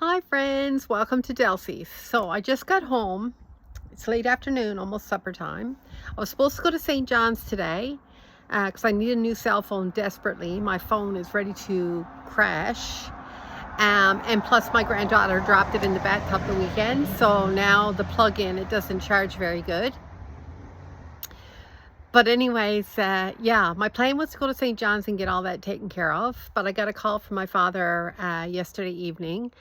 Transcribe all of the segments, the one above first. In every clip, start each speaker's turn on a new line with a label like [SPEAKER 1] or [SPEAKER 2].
[SPEAKER 1] Hi friends, welcome to Delsie. So I just got home. It's late afternoon, almost supper time. I was supposed to go to St. John's today because I need a new cell phone desperately. My phone is ready to crash. And plus my granddaughter dropped it in the bathtub the weekend. So now the plug-in, it doesn't charge very good. But anyways, yeah, my plan was to go to St. John's and get all that taken care of. But I got a call from my father yesterday evening,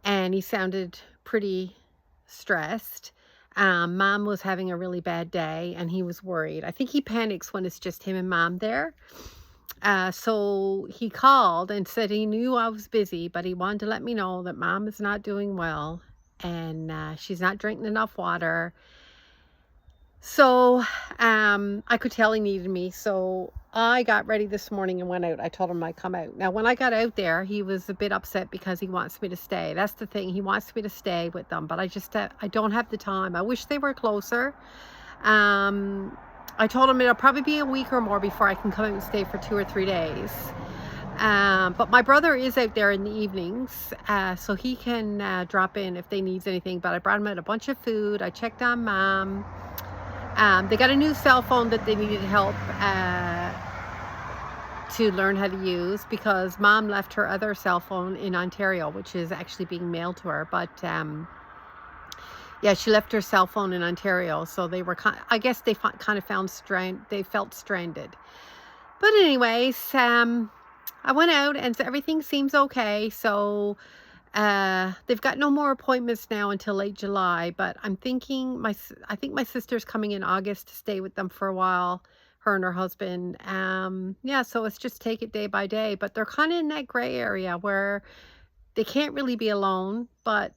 [SPEAKER 1] and he sounded pretty stressed. Mom was having a really bad day, and he was worried. I think he panics when it's just him and mom there. So he called and said he knew I was busy, but he wanted to let me know that mom is not doing well, and she's not drinking enough water. So, I could tell he needed me, so I got ready this morning and went out. I told him I'd come out. Now, when I got out there, he was a bit upset because he wants me to stay. That's the thing. He wants me to stay with them, but I don't have the time. I wish they were closer. I told him it'll probably be a week or more before I can come out and stay for 2 or 3 days. But my brother is out there in the evenings, so he can drop in if they needs anything. But I brought him out a bunch of food. I checked on mom. They got a new cell phone that they needed help to learn how to use because mom left her other cell phone in Ontario, which is actually being mailed to her. But yeah, she left her cell phone in Ontario, so they were I guess they kind of felt stranded. But anyways, I went out and everything seems okay. So they've got no more appointments now until late July, but I'm thinking I think my sister's coming in August to stay with them for a while, her and her husband. Yeah, so it's just take it day by day, but they're kind of in that gray area where they can't really be alone, but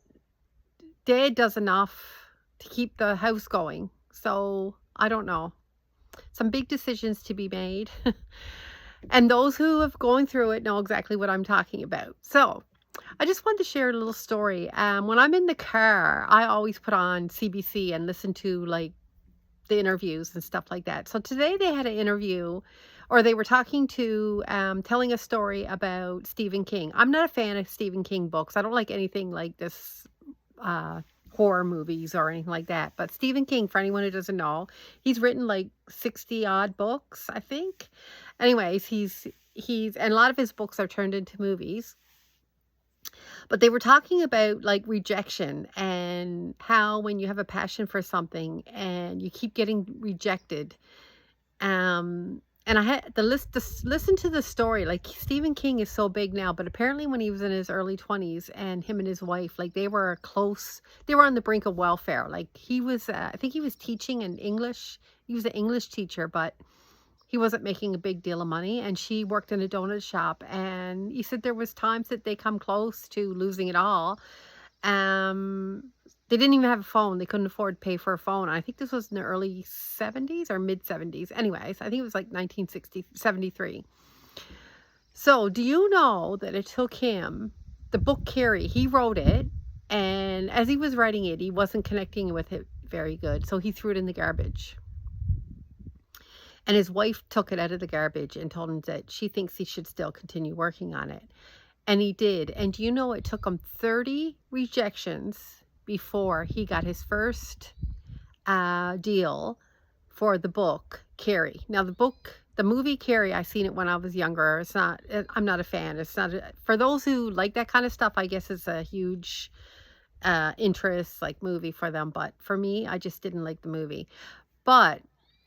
[SPEAKER 1] dad does enough to keep the house going. So I don't know. Some big decisions to be made. And those who have gone through it know exactly what I'm talking about. So I just wanted to share a little story. When I'm in the car, I always put on CBC and listen to like the interviews and stuff like that. So today they had an interview, or they were talking to, telling a story about Stephen King. I'm not a fan of Stephen King books. I don't like anything like this, horror movies or anything like that. But Stephen King, for anyone who doesn't know, he's written like 60 odd books, I think. Anyways, he's and a lot of his books are turned into movies. But they were talking about like rejection and how when you have a passion for something and you keep getting rejected. And I had to listen to the story. Like Stephen King is so big now, but apparently when he was in his early 20s and him and his wife, like they were close, they were on the brink of welfare. Like he was, I think he was teaching in English. He was an English teacher, but he wasn't making a big deal of money, and she worked in a donut shop, and he said there was times that they come close to losing it all. Um, they didn't even have a phone. They couldn't afford to pay for a phone. I think this was in the early 70s or mid 70s. Anyways, I think it was like 1973. So do you know that it took him, the book Carrie, he wrote it, and as he was writing it, he wasn't connecting with it very good. So he threw it in the garbage. And his wife took it out of the garbage and told him that she thinks he should still continue working on it. And he did. And do you know it took him 30 rejections before he got his first deal for the book, Carrie. Now, the movie Carrie, I seen it when I was younger. I'm not a fan. It's not, for those who like that kind of stuff, I guess it's a huge interest, like movie for them. But for me, I just didn't like the movie. But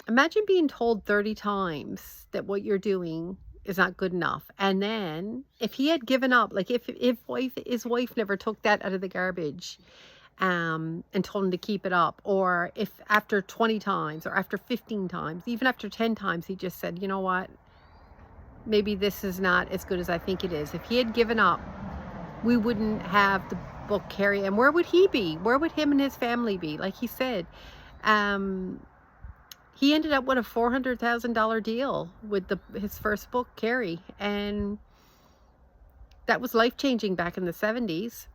[SPEAKER 1] imagine being told 30 times that what you're doing is not good enough. And then if he had given up, like if his wife never took that out of the garbage, and told him to keep it up, or if after 20 times or after 15 times, even after 10 times, he just said, you know what, maybe this is not as good as I think it is. If he had given up, we wouldn't have the book Carrie. And where would he be? Where would him and his family be? Like he said, he ended up with a $400,000 deal with his first book, Carrie. And that was life-changing back in the 70s.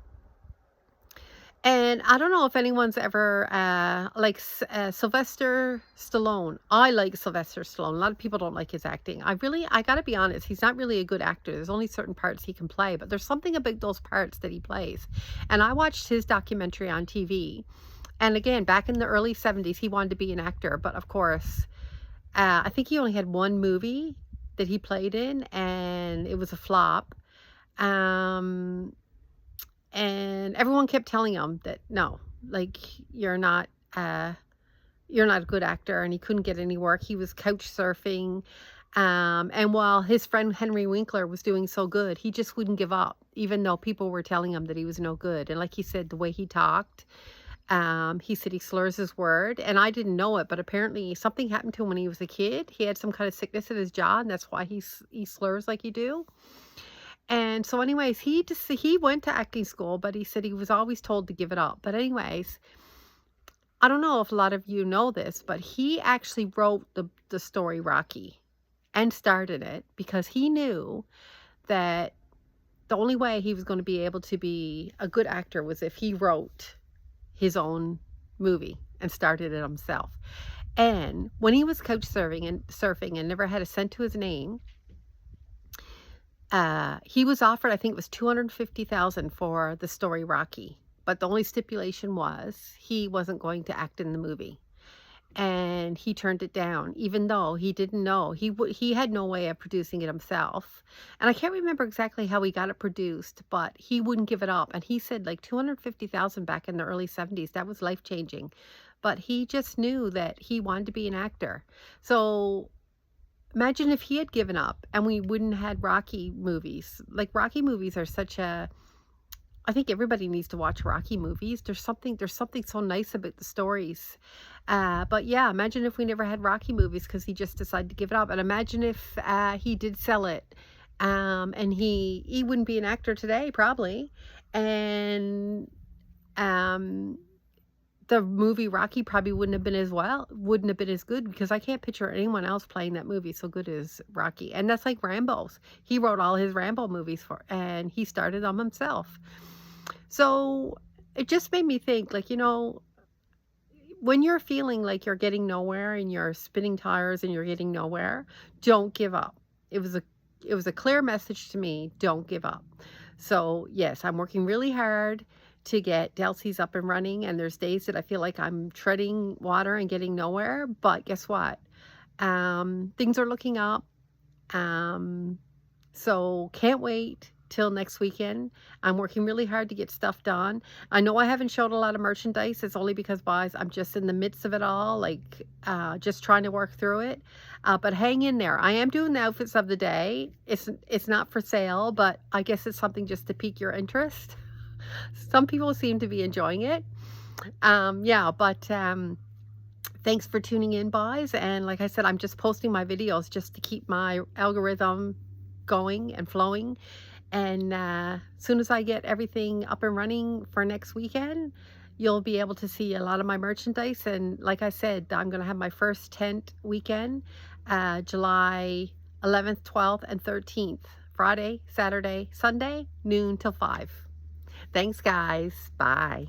[SPEAKER 1] And I don't know if anyone's ever like Sylvester Stallone. I like Sylvester Stallone. A lot of people don't like his acting. I gotta be honest, he's not really a good actor. There's only certain parts he can play, but there's something about those parts that he plays. And I watched his documentary on TV. And again, back in the early 70s, he wanted to be an actor, but of course, I think he only had one movie that he played in, and it was a flop. Um, and everyone kept telling him that no, like uh you're not a good actor, and he couldn't get any work. He was couch surfing. And while his friend Henry Winkler was doing so good, he just wouldn't give up, even though people were telling him that he was no good. And like he said, the way he talked, he said he slurs his word, and I didn't know it, but apparently something happened to him when he was a kid. He had some kind of sickness in his jaw, and that's why he slurs like he do. And so anyways, he went to acting school, but he said he was always told to give it up. But anyways, I don't know if a lot of you know this, but he actually wrote the story Rocky and started it because he knew that the only way he was going to be able to be a good actor was if he wrote his own movie and started it himself. And when he was couch surfing and never had a cent to his name, he was offered, I think it was 250,000 for the story Rocky, but the only stipulation was he wasn't going to act in the movie. And he turned it down, even though he didn't know. He had no way of producing it himself. And I can't remember exactly how he got it produced, but he wouldn't give it up. And he said like 250,000 back in the early 70s, that was life-changing. But he just knew that he wanted to be an actor. So imagine if he had given up and we wouldn't have had Rocky movies. Like Rocky movies are such a I think everybody needs to watch Rocky movies. There's something so nice about the stories. But yeah, imagine if we never had Rocky movies because he just decided to give it up. And imagine if he did sell it, and he wouldn't be an actor today probably. And um, the movie Rocky probably wouldn't have been as good because I can't picture anyone else playing that movie so good as Rocky. And that's like Rambo's. He wrote all his Rambo movies and he started them himself. So it just made me think, like, when you're feeling like you're getting nowhere and you're spinning tires and you're getting nowhere, don't give up. It was a clear message to me, don't give up. So yes, I'm working really hard to get Delsie's up and running, and there's days that I feel like I'm treading water and getting nowhere, but guess what? Things are looking up. So can't wait till next weekend. I'm working really hard to get stuff done. I know I haven't showed a lot of merchandise. It's only because, guys, I'm just in the midst of it all, like just trying to work through it. But hang in there. I am doing the outfits of the day. It's not for sale, but I guess it's something just to pique your interest. Some people seem to be enjoying it. Yeah, but thanks for tuning in, guys. And like I said, I'm just posting my videos just to keep my algorithm going and flowing. And as soon as I get everything up and running for next weekend, you'll be able to see a lot of my merchandise. And like I said, I'm going to have my first tent weekend, July 11th, 12th, and 13th. Friday, Saturday, Sunday, noon till 5. Thanks, guys. Bye.